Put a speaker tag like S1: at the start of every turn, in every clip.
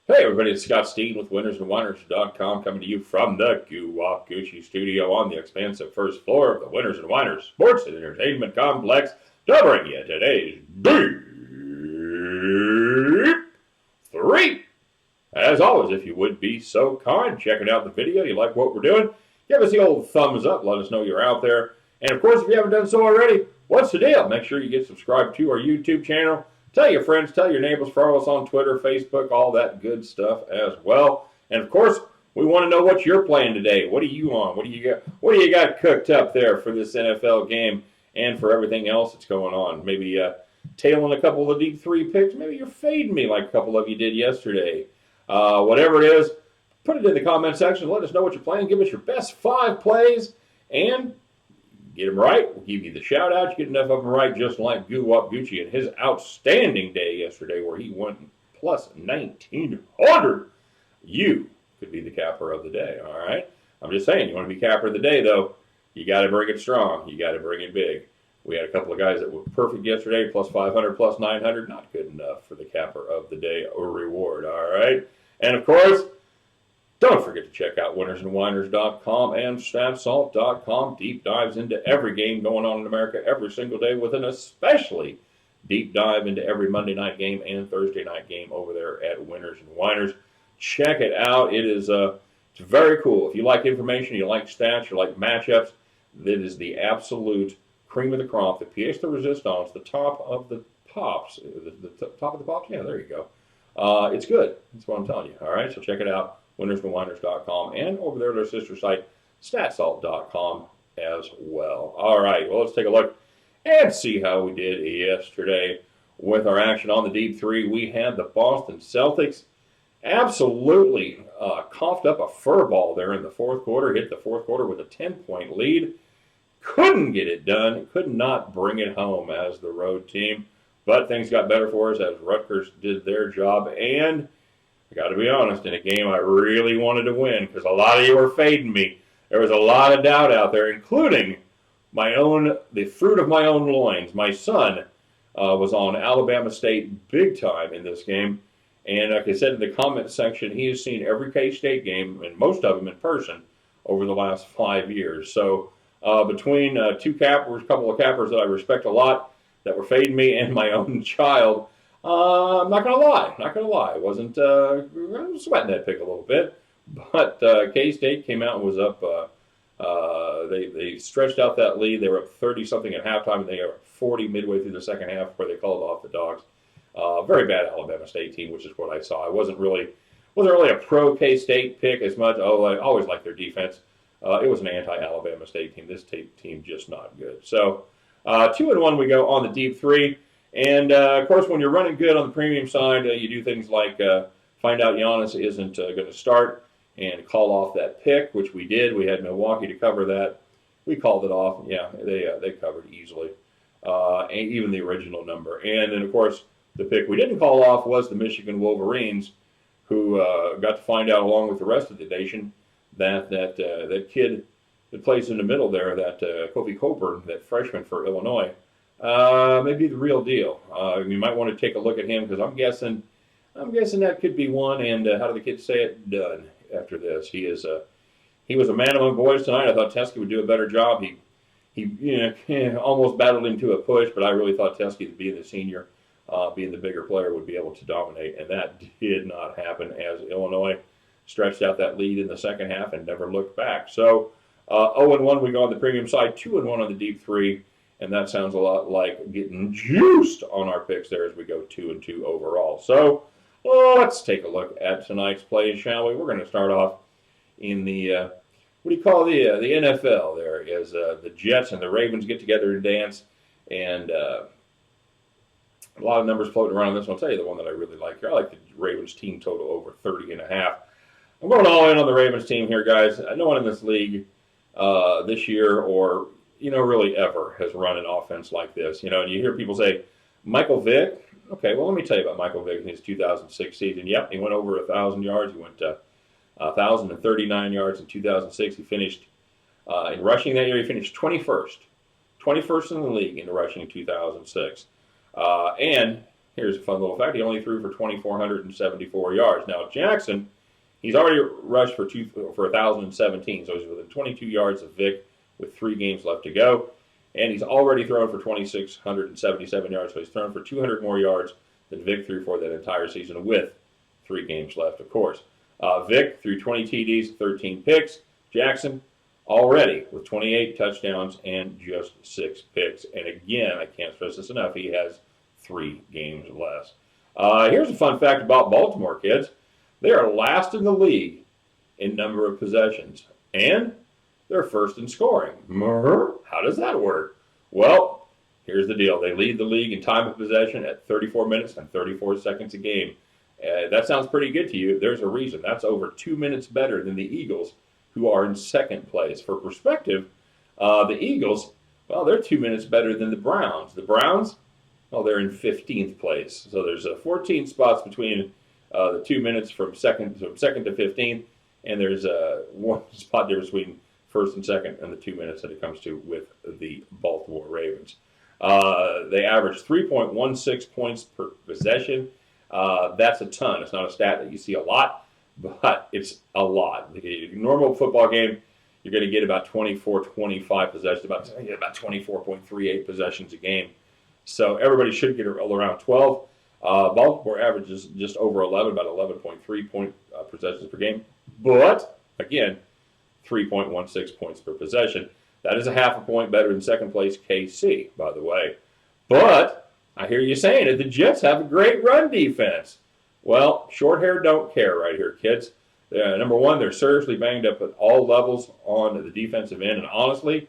S1: Hey everybody, it's Scott Steen with winnersandwhiners.com coming to you from the Goo-Wop Gucci studio on the expansive first floor of the Winners and Whiners Sports and Entertainment Complex to bring you today's Deep-3. As always, if you would be so kind, checking out the video, you like what we're doing, give us the old thumbs up, let us know you're out there. And of course, if you haven't done so already, what's the deal? Make sure you get subscribed to our YouTube channel. Tell your friends, tell your neighbors, follow us on Twitter, Facebook, all that good stuff as well. And of course, we want to know what you're playing today. What are you on? What do you got? What do you got cooked up there for this NFL game and for everything else that's going on? Maybe tailing a couple of the Deep-3 picks. Maybe you're fading me like a couple of you did yesterday. Whatever it is, put it in the comment section. Let us know what you're playing. Give us your best 5 plays and get them right, we'll give you the shout out. You get enough of them right, just like Goo-Wop Gucci and his outstanding day yesterday where he went plus 1,900. You could be the capper of the day, all right? I'm just saying, you want to be capper of the day, though, you got to bring it strong. You got to bring it big. We had a couple of guys that were perfect yesterday, plus 500, plus 900. Not good enough for the capper of the day or reward, all right? And, of course, don't forget to check out winnersandwhiners.com and statsalt.com. Deep dives into every game going on in America every single day, with an especially deep dive into every Monday night game and Thursday night game over there at Winners and Whiners. Check it out. It's very cool. If you like information, you like stats, you like matchups, that is the absolute cream of the crop. The pièce de resistance, the top of the pops. The top of the pops? Yeah, there you go. It's good. That's what I'm telling you. All right, so check it out. winnersandwhiners.com, and over there at our sister site, statsalt.com as well. All right, well, let's take a look and see how we did yesterday with our action on the Deep-3. We had the Boston Celtics absolutely coughed up a fur ball there in the fourth quarter, hit the fourth quarter with a 10-point lead. Couldn't get it done, could not bring it home as the road team, but things got better for us as Rutgers did their job, and I got to be honest, in a game I really wanted to win because a lot of you were fading me. There was a lot of doubt out there, including the fruit of my own loins. My son was on Alabama State big time in this game. And like I said in the comment section, he has seen every K-State game, and most of them in person, over the last 5 years. So between two cappers, a couple of cappers that I respect a lot that were fading me, and my own child, I'm not going to lie. I wasn't sweating that pick a little bit. But K-State came out and was up. They stretched out that lead. They were up 30-something at halftime, and they were up 40 midway through the second half where they called off the Dogs. Very bad Alabama State team, which is what I saw. I wasn't really a pro K-State pick as much. Oh, I always liked their defense. It was an anti-Alabama State team. This team just not good. So 2-1 we go on the Deep-3. And, of course, when you're running good on the premium side, you do things like find out Giannis isn't going to start and call off that pick, which we did. We had Milwaukee to cover that. We called it off. Yeah, they covered easily, even the original number. And then, of course, the pick we didn't call off was the Michigan Wolverines, who got to find out along with the rest of the nation that kid that plays in the middle there, that Kofi Coburn, that freshman for Illinois, maybe the real deal. You might want to take a look at him because I'm guessing that could be one. And how do the kids say it? Done after this. He was a man among boys tonight. I thought Teskey would do a better job. He almost battled him to a push, but I really thought Teskey, being the senior, being the bigger player, would be able to dominate, and that did not happen as Illinois stretched out that lead in the second half and never looked back. So 0-1 we go on the premium side, 2-1 on the Deep-3. And that sounds a lot like getting juiced on our picks there as we go 2-2 overall. So let's take a look at tonight's plays, shall we? We're going to start off in the, what do you call the NFL there, as the Jets and the Ravens get together and dance. And a lot of numbers floating around on this one. I'll tell you the one that I really like here. I like the Ravens team total over 30.5. I'm going all in on the Ravens team here, guys. No one in this league this year or really ever has run an offense like this. And you hear people say, Michael Vick. Okay, well, let me tell you about Michael Vick in his 2006 season. Yep, he went over 1,000 yards. He went 1,039 yards in 2006. He finished in rushing that year. He finished 21st in the league in rushing in 2006. And here's a fun little fact. He only threw for 2,474 yards. Now, Jackson, he's already rushed for 1,017, so he's within 22 yards of Vic with 3 games left to go. And he's already thrown for 2,677 yards, so he's thrown for 200 more yards than Vic threw for that entire season with 3 games left, of course. Vic threw 20 TDs, 13 picks. Jackson already with 28 touchdowns and just 6 picks. And again, I can't stress this enough, he has 3 games less. Here's a fun fact about Baltimore, kids. They are last in the league in number of possessions, and they're first in scoring. How does that work? Well, here's the deal. They lead the league in time of possession at 34 minutes and 34 seconds a game. That sounds pretty good to you. There's a reason. That's over 2 minutes better than the Eagles, who are in second place. For perspective, the Eagles, well, they're 2 minutes better than the Browns. The Browns, well, they're in 15th place. So there's 14 spots between the 2 minutes from second to 15th, and there's 1 spot there between first and second and the 2 minutes that it comes to with the Baltimore Ravens. They average 3.16 points per possession. That's a ton. It's not a stat that you see a lot, but it's a lot. The normal football game, you're going to get about 24, 25 possessions, about 24.38 possessions a game. So everybody should get around 12. Baltimore averages just over 11, about 11.3 point possessions per game. But, again, 3.16 points per possession. That is a half a point better than second place KC, by the way. But I hear you saying it, the Jets have a great run defense. Well, short hair don't care right here, kids. Number one, they're seriously banged up at all levels on the defensive end. And honestly,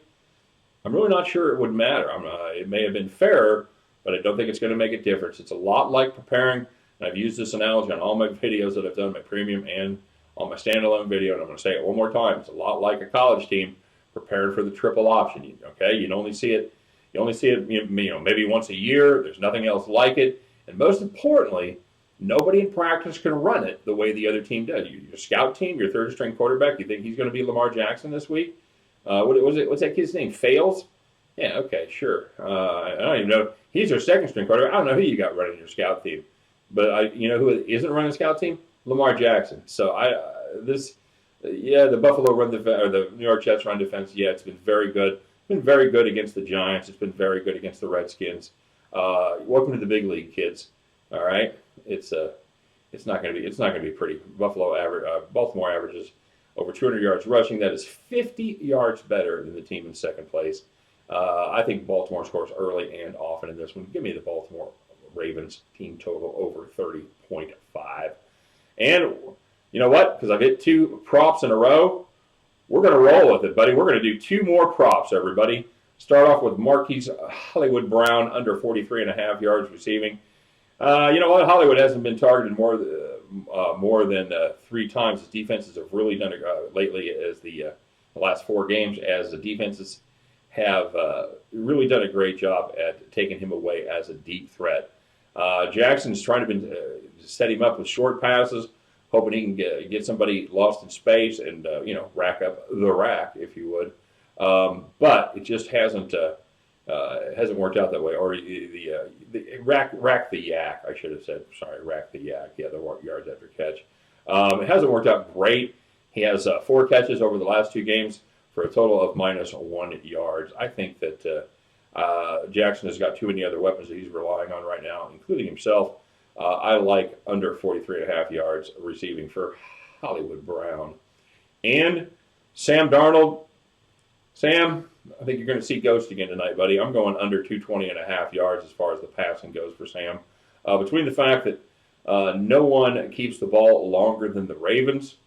S1: I'm really not sure it would matter. It may have been fairer, but I don't think it's going to make a difference. It's a lot like preparing, and I've used this analogy on all my videos that I've done, my premium and on my standalone video, and I'm going to say it one more time. It's a lot like a college team preparing for the triple option. Okay, you only see it maybe once a year. There's nothing else like it, and most importantly, nobody in practice can run it the way the other team does. Your scout team, your third string quarterback, you think he's going to be Lamar Jackson this week? What's that kid's name? Fails? Yeah, okay, sure. I don't even know. He's your second string quarterback. I don't know who you got running your scout team, but you know who isn't running the scout team? Lamar Jackson. So the Buffalo run defense, or the New York Jets run defense. Yeah, it's been very good. It's been very good against the Giants. It's been very good against the Redskins. Welcome to the big league, kids. All right, it's not going to be pretty. Baltimore averages over 200 yards rushing. That is 50 yards better than the team in second place. I think Baltimore scores early and often in this one. Give me the Baltimore Ravens team total over 30.5. And you know what? Because I've hit 2 props in a row, we're going to roll with it, buddy. We're going to do 2 more props, everybody. Start off with Marquise Hollywood Brown under 43.5 yards receiving. You know what? Hollywood hasn't been targeted more than 3 times. His defenses have really done it lately as the last 4 games, as the defenses have really done a great job at taking him away as a deep threat. Jackson's trying to set him up with short passes, hoping he can get somebody lost in space and rack up the rack, if you would. But it just hasn't worked out that way. Or the rack the yak, I should have said. Sorry, rack the yak. Yeah, the yards after catch. It hasn't worked out great. He has 4 catches over the last 2 games for a total of -1 yards. I think that Jackson has got too many other weapons that he's relying on right now, including himself. I like under 43.5 yards receiving for Hollywood Brown. And Sam Darnold. Sam, I think you're going to see ghost again tonight, buddy. I'm going under 220.5 yards as far as the passing goes for Sam. Between the fact that no one keeps the ball longer than the Ravens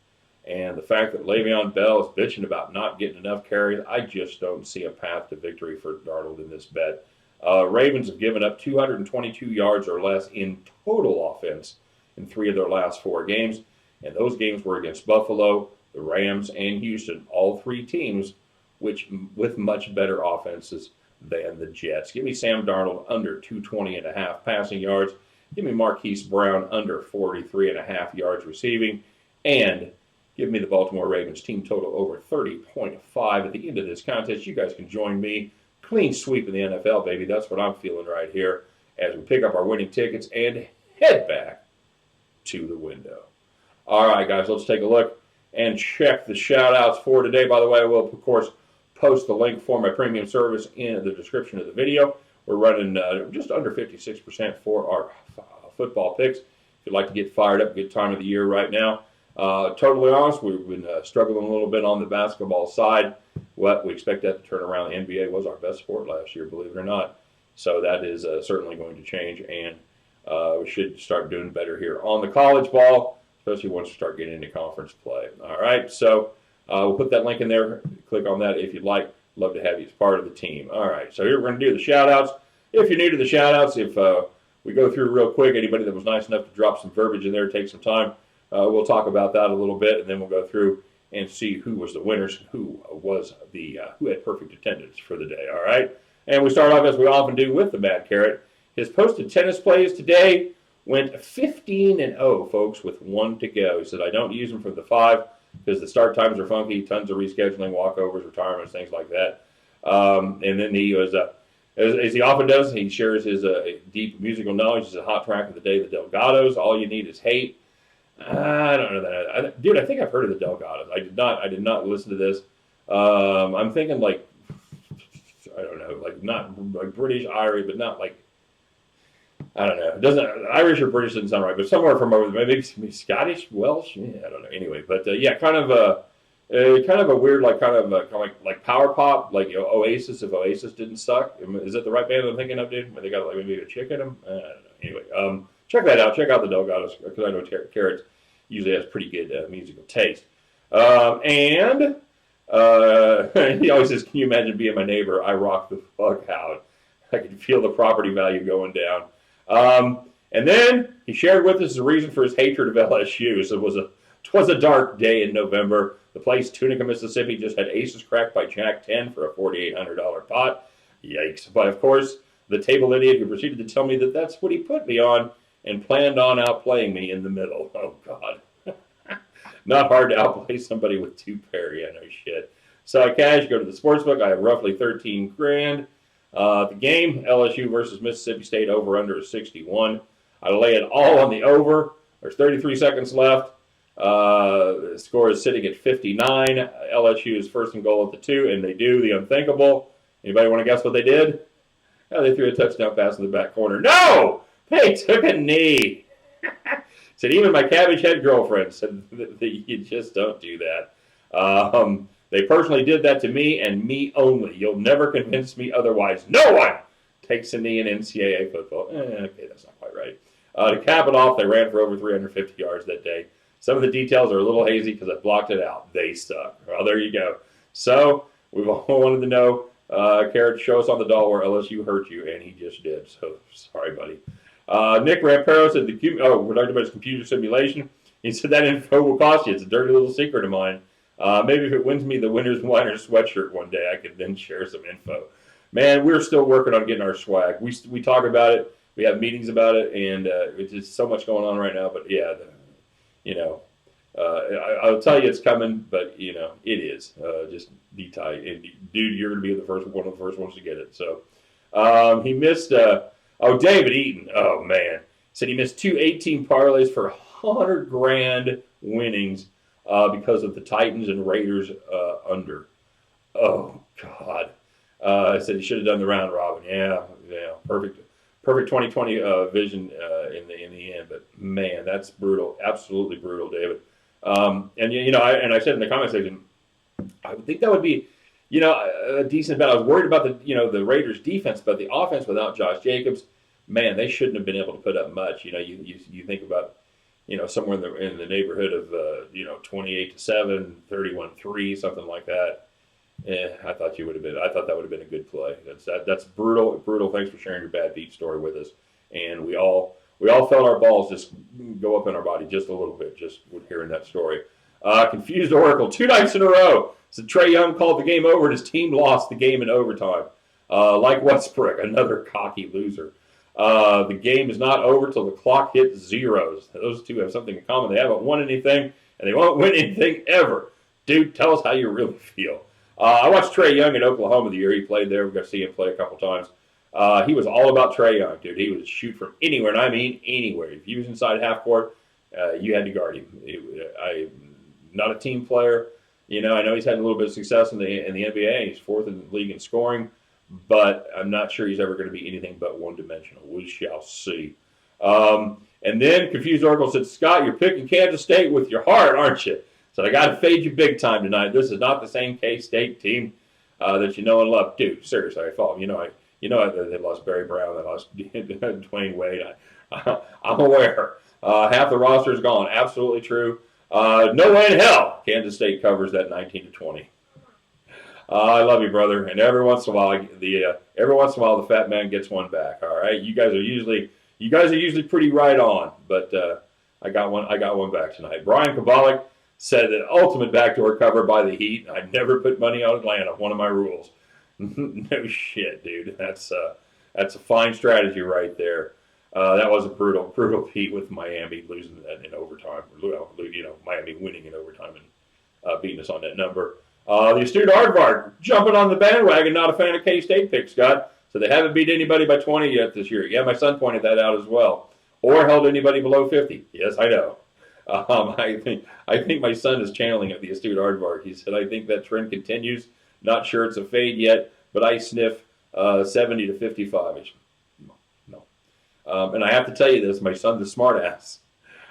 S1: and the fact that Le'Veon Bell is bitching about not getting enough carries, I just don't see a path to victory for Darnold in this bet. Ravens have given up 222 yards or less in total offense in 3 of their last 4 games, and those games were against Buffalo, the Rams, and Houston, all 3 teams with much better offenses than the Jets. Give me Sam Darnold under 220.5 passing yards. Give me Marquise Brown under 43.5 yards receiving, and give me the Baltimore Ravens team total over 30.5 at the end of this contest. You guys can join me. Clean sweep in the NFL, baby. That's what I'm feeling right here. as we pick up our winning tickets and head back to the window. All right, guys, let's take a look and check the shout-outs for today. By the way, I will, of course, post the link for my premium service in the description of the video. We're running just under 56% for our football picks. If you'd like to get fired up, good time of the year right now. Totally honest, we've been struggling a little bit on the basketball side. Well, we expect that to turn around. The NBA was our best sport last year, believe it or not. So that is certainly going to change, and we should start doing better here on the college ball, especially once we start getting into conference play. All right, so we'll put that link in there. Click on that if you'd like. Love to have you as part of the team. All right, so here we're going to do the shout-outs. If you're new to the shout-outs, if we go through real quick, anybody that was nice enough to drop some verbiage in there, take some time, we'll talk about that a little bit, and then we'll go through and see who was the winners, who had perfect attendance for the day. All right, and we start off as we often do with the Mad Carrot. His posted tennis plays today went 15-0, folks, with 1 to go. He said, I don't use them for the 5 because the start times are funky, tons of rescheduling, walkovers, retirements, things like that. And then he was, as he often does, he shares his deep musical knowledge. It's a hot track of the day, the Delgados. All you need is hate. I don't know that. Dude, I think I've heard of the Delgados. I did not listen to this. I'm thinking like, I don't know, like not like British, Irish, but not like, I don't know. It doesn't, Irish or British doesn't sound right, but somewhere from over there, maybe Scottish, Welsh. Yeah, I don't know. Anyway, but yeah, kind of a weird, like like power pop, like Oasis. If Oasis didn't suck, is that the right band I'm thinking of, dude? Where they got like maybe a chick in them? I don't know. Anyway, check that out. Check out the Delgados because I know Carrots usually has pretty good musical taste. And he always says, "Can you imagine being my neighbor? I rock the fuck out. I can feel the property value going down." And then he shared with us the reason for his hatred of LSU. So it was a dark day in November. The place, Tunica, Mississippi, just had aces cracked by Jack 10 for a $4,800 pot. Yikes. But, of course, the table idiot who proceeded to tell me that that's what he put me on and planned on outplaying me in the middle. Oh, God. Not hard to outplay somebody with 2 pair. Yeah, no shit. So I cash, go to the sportsbook. I have roughly 13 grand. The game, LSU versus Mississippi State, over-under is 61. I lay it all on the over. There's 33 seconds left. The score is sitting at 59. LSU is first and goal at the 2, and they do the unthinkable. Anybody want to guess what they did? Oh, they threw a touchdown pass in the back corner. No! They took a knee. Said even my cabbage head girlfriend said that you just don't do that. They personally did that to me and me only. You'll never convince me otherwise. No one takes a knee in NCAA football. Okay, that's not quite right. To cap it off, they ran for over 350 yards that day. Some of the details are a little hazy because I blocked it out. They suck. Well, there you go. So we've all wanted to know, Carrot, show us on the doll where LSU hurt you, and he just did. So sorry, buddy. Nick Rampero said, we're talking about his computer simulation. He said that info will cost you. It's a dirty little secret of mine. Maybe if it wins me the Winners Winer sweatshirt one day, I could then share some info. Man, we're still working on getting our swag. We talk about it. We have meetings about it, and it's just so much going on right now. But yeah, I'll tell you it's coming, but it is. Just be tight, and dude, you're gonna be one of the first ones to get it. So he missed. David Eaton. Oh man, said he missed 2 18 parlays for 100 grand winnings. Because of the Titans and Raiders under. Oh God! I said he should have done the round robin. Yeah, perfect 2020 vision in the end. But man, that's brutal, absolutely brutal, David. I said in the comment section, I would think that would be, a decent bet. I was worried about the Raiders defense, but the offense without Josh Jacobs, man, they shouldn't have been able to put up much. You think about. Somewhere in the neighborhood of 28-7, 31-3, something like that. I thought that would have been a good play. That's brutal. Thanks for sharing your bad beat story with us. And we all felt our balls just go up in our body just a little bit just with hearing that story. Confused Oracle 2 nights in a row. So Trae Young called the game over and his team lost the game in overtime. Like Westbrook, another cocky loser. The game is not over till the clock hits zeros. Those two have something in common. They haven't won anything, and they won't win anything ever. Dude, tell us how you really feel. I watched Trae Young in Oklahoma the year he played there. We got to see him play a couple times. He was all about Trae Young, dude. He would shoot from anywhere, and I mean anywhere. If he was inside half court, you had to guard him. Not a team player. I know he's had a little bit of success in the NBA. He's fourth in the league in scoring, but I'm not sure he's ever going to be anything but one-dimensional. We shall see. And then Confused Oracle said, Scott, you're picking Kansas State with your heart, aren't you? So I got to fade you big time tonight. This is not the same K-State team that you know and love. Dude, seriously, I follow them. They lost Barry Brown. They lost Dwayne Wade. I'm aware. Half the roster is gone. Absolutely true. No way in hell Kansas State covers that 19-20. I love you, brother. And every once in a while, the fat man gets one back. All right, you guys are usually pretty right on, but I got one back tonight. Brian Kabalik said that ultimate backdoor cover by the Heat. I never put money on Atlanta. One of my rules. No shit, dude. That's a fine strategy right there. That was a brutal Heat with Miami losing that in overtime. Miami winning in overtime and beating us on that number. The astute Aardvark jumping on the bandwagon. Not a fan of K-State picks, Scott. So they haven't beat anybody by 20 yet this year. Yeah, my son pointed that out as well. Or held anybody below 50. Yes, I know. I think my son is channeling at the astute Aardvark. He said, I think that trend continues. Not sure it's a fade yet, but I sniff 70 to 55-ish. No. And I have to tell you this, my son's a smart ass.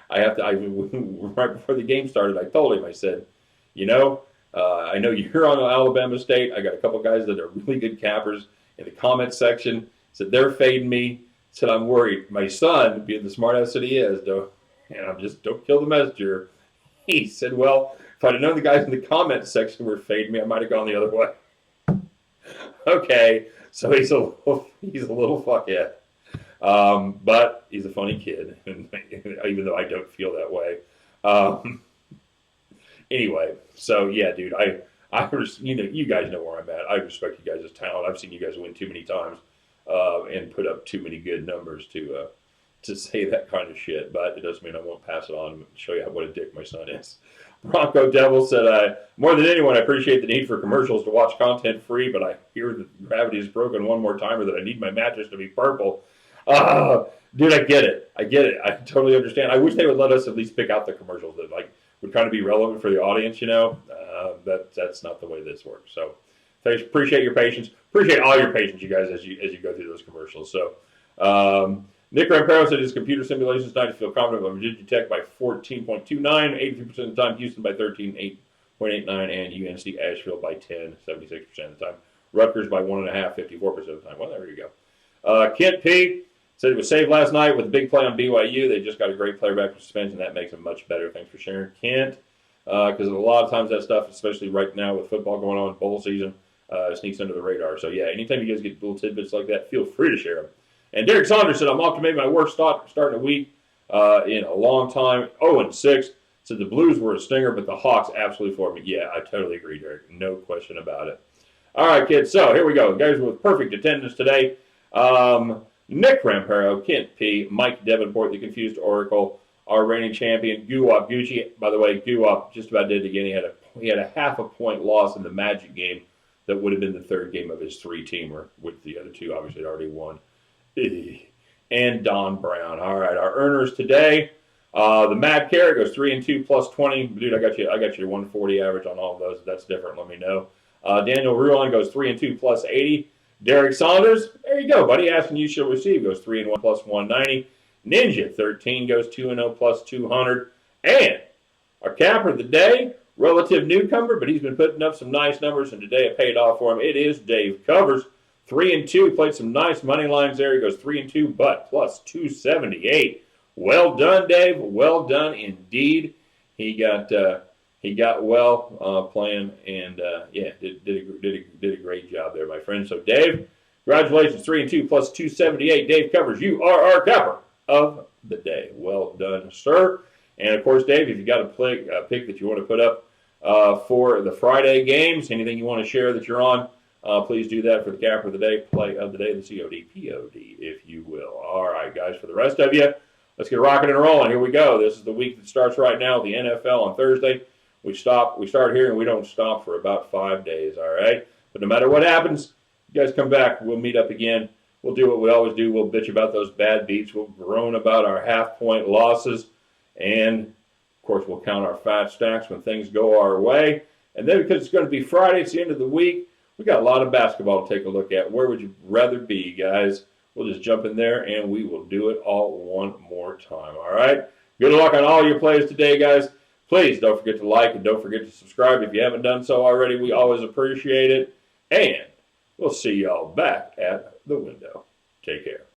S1: Right before the game started, I told him, I said, I know you're on Alabama State. I got a couple guys that are really good cappers in the comment section. Said they're fading me. Said I'm worried. My son, being the smart ass that he is, don't kill the messenger. He said, well, if I'd have known the guys in the comment section were fading me, I might have gone the other way. Okay, so he's a little fuckhead. But he's a funny kid, even though I don't feel that way. Anyway, so yeah, dude, you guys know where I'm at. I respect you guys' talent. I've seen you guys win too many times and put up too many good numbers to say that kind of shit. But it doesn't mean I won't pass it on and show you what a dick my son is. Bronco Devil said, more than anyone, I appreciate the need for commercials to watch content free, but I hear that gravity is broken one more time or that I need my mattress to be purple. Dude, I get it. I totally understand. I wish they would let us at least pick out the commercials that would kind of be relevant for the audience, That's not the way this works. So thanks. Appreciate your patience. Appreciate all your patience, you guys, as you go through those commercials. So Nick Rampero said his computer simulations tonight to feel confident about Virginia Tech by 14.29, 83% of the time, Houston by 13.89, and UNC Asheville by 10, 76% of the time. Rutgers by 1.5, 54% of the time. Well, there you go. Kent P. said it was saved last night with a big play on BYU. They just got a great player back from suspension. That makes them much better. Thanks for sharing, Kent. Because a lot of times that stuff, especially right now with football going on, bowl season, sneaks under the radar. So, yeah, anytime you guys get little tidbits like that, feel free to share them. And Derek Saunders said, I'm off to make my worst start starting a week in a long time. 0-6. Said the Blues were a stinger, but the Hawks absolutely floored me. Yeah, I totally agree, Derek. No question about it. All right, kids. So here we go. Guys with perfect attendance today. Nick Rampero, Kent P., Mike Davenport, the Confused Oracle, our reigning champion, Guwap Gucci. By the way, Guwap just about did it again. He had a half a point loss in the Magic game that would have been the third game of his three-teamer, with the other two obviously already won. And Don Brown. All right, our earners today. The Mad Carrot goes 3-2 plus 20. Dude, I got you 140 average on all of those. If that's different, let me know. Daniel Ruan goes 3-2 plus 80. Derek Saunders, there you go, buddy. Asking you shall receive goes 3-1 plus 190. Ninja 13 goes 2-0 plus 200. And our capper of the day, relative newcomer, but he's been putting up some nice numbers, and today it paid off for him. It is Dave Covers. 3-2. He played some nice money lines there. He goes 3-2, but plus 278. Well done, Dave. Well done indeed. He got well playing, and did a great job there, my friend. So, Dave, congratulations, 3-2 plus 278. Dave Covers, you are our capper of the day. Well done, sir. And of course, Dave, if you got a pick that you want to put up for the Friday games, anything you want to share that you're on, please do that for the capper of the day, play of the day, the COD, POD, if you will. All right, guys, for the rest of you, let's get rocking and rolling. Here we go. This is the week that starts right now, the NFL on Thursday. We start here, and we don't stop for about 5 days, all right? But no matter what happens, you guys come back. We'll meet up again We'll do what we always do. We'll bitch about those bad beats. We'll groan about our half-point losses. And, of course, we'll count our fat stacks when things go our way. And then because it's going to be Friday, it's the end of the week, we got a lot of basketball to take a look at. Where would you rather be, guys? We'll just jump in there, and we will do it all one more time, all right? Good luck on all your plays today, guys. Please don't forget to like and don't forget to subscribe if you haven't done so already. We always appreciate it. And we'll see y'all back at the window. Take care.